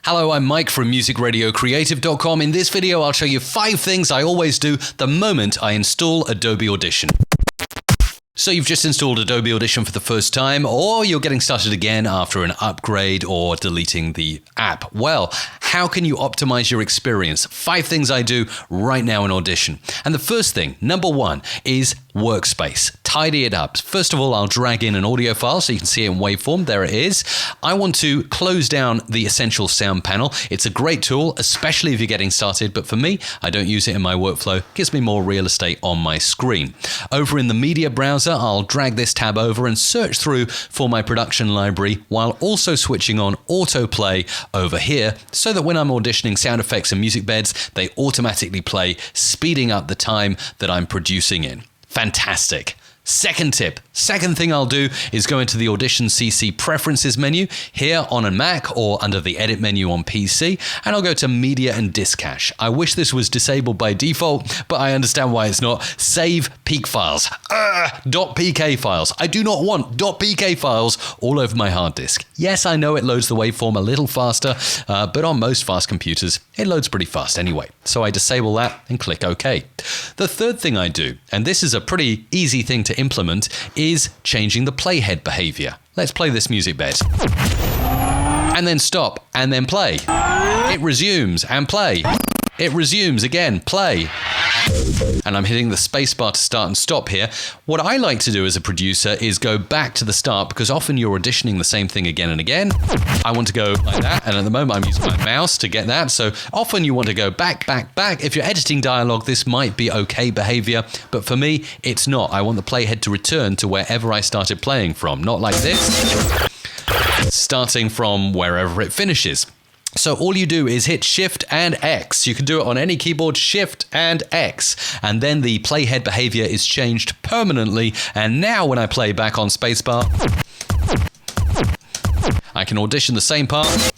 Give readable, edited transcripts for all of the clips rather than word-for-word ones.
Hello, I'm Mike from musicradiocreative.com. In this video, I'll show you 5 things I always do the moment I install Adobe Audition. So you've just installed Adobe Audition for the first time, or you're getting started again after an upgrade or deleting the app. Well, how can you optimize your experience? 5 things I do right now in Audition. And the first thing, number 1, is Workspace. Tidy it up. First of all, I'll drag in an audio file so you can see it in waveform. There it is. I want to close down the Essential Sound panel. It's a great tool, especially if you're getting started, but for me, I don't use it in my workflow. It gives me more real estate on my screen. Over in the media browser, I'll drag this tab over and search through for my production library while also switching on autoplay over here so that when I'm auditioning sound effects and music beds, they automatically play, speeding up the time that I'm producing in. Fantastic. Second tip, second thing I'll do is go into the Audition CC Preferences menu here on a Mac or under the Edit menu on PC, and I'll go to Media and Disk Cache. I wish this was disabled by default, but I understand why it's not. Save peak files, .pk files. I do not want .pk files all over my hard disk. Yes, I know it loads the waveform a little faster, but on most fast computers, it loads pretty fast anyway. So I disable that and click OK. The third thing I do, and this is a pretty easy thing to implement, is changing the playhead behavior. Let's play this music bed. And then stop, and then play. It resumes, and play. It resumes again, play. And I'm hitting the spacebar to start and stop here. What I like to do as a producer is go back to the start, because often you're auditioning the same thing again and again. I want to go like that, and at the moment I'm using my mouse to get that, so often you want to go back, back, back. If you're editing dialogue, this might be okay behavior, but for me, it's not. I want the playhead to return to wherever I started playing from, not like this, starting from wherever it finishes. So all you do is hit Shift and X. You can do it on any keyboard, Shift and X. And then the playhead behavior is changed permanently. And now when I play back on spacebar, I can audition the same part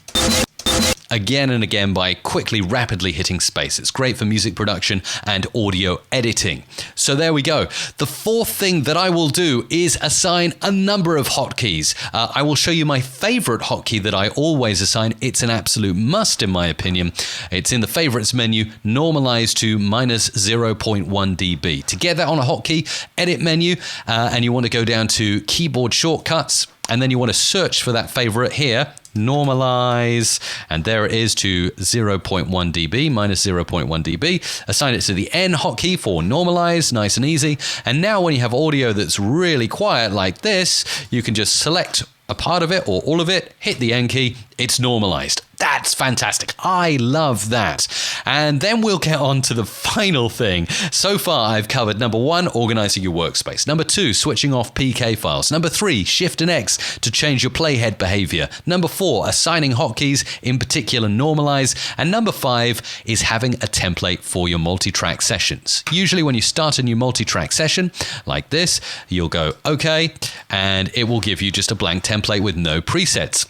again and again by quickly, rapidly hitting space. It's great for music production and audio editing. So there we go. The fourth thing that I will do is assign a number of hotkeys. I will show you my favorite hotkey that I always assign. It's an absolute must in my opinion. It's in the favorites menu, normalized to -0.1 dB. To get that on a hotkey, edit menu, and you want to go down to keyboard shortcuts, and then you want to search for that favorite here, normalize, and there it is to 0.1 dB, -0.1 dB. Assign it to the N hotkey for normalize, nice and easy. And now when you have audio that's really quiet like this, you can just select a part of it or all of it, hit the N key, it's normalized. That's fantastic. I love that. And then we'll get on to the final thing. So far, I've covered number 1, organizing your workspace. Number 2, switching off PK files. Number 3, Shift and X to change your playhead behavior. Number 4, assigning hotkeys, in particular normalize. And number 5 is having a template for your multi-track sessions. Usually when you start a new multi-track session like this, you'll go OK, and it will give you just a blank template with no presets.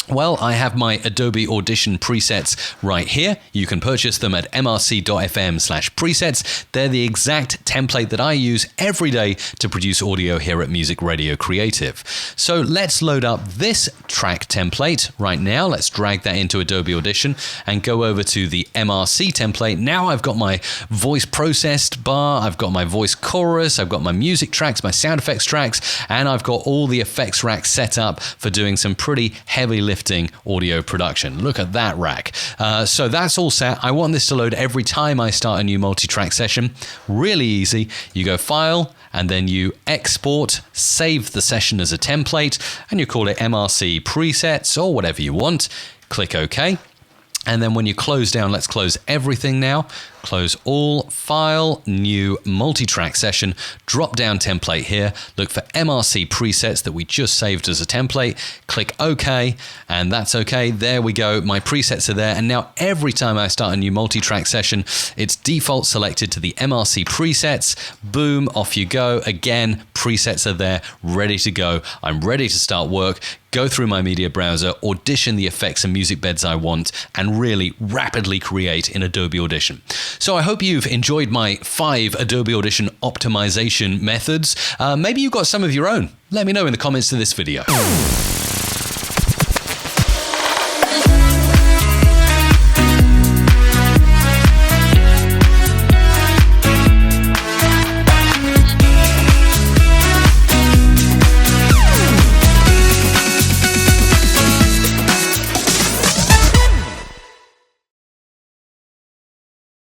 Well, I have my Adobe Audition presets right here. You can purchase them at mrc.fm/presets. They're the exact template that I use every day to produce audio here at Music Radio Creative. So let's load up this track template right now. Let's drag that into Adobe Audition and go over to the MRC template. Now I've got my voice processed bar, I've got my voice chorus, I've got my music tracks, my sound effects tracks, and I've got all the effects racks set up for doing some pretty heavy lifting audio production. Look at that rack. So that's all set. I want this to load every time I start a new multi-track session. Really easy. You go File, and then you export, save the session as a template, and you call it MRC Presets or whatever you want. Click OK. And then when you close down, let's close everything now. Close all, File, New, Multi-Track Session, drop down template here, look for MRC presets that we just saved as a template, click OK, and that's OK. There we go, my presets are there, and now every time I start a new multi-track session, it's default selected to the MRC presets, boom, off you go. Again, presets are there, ready to go. I'm ready to start work, go through my media browser, audition the effects and music beds I want, and really rapidly create in Adobe Audition. So I hope you've enjoyed my 5 Adobe Audition optimization methods. Maybe you've got some of your own. Let me know in the comments to this video.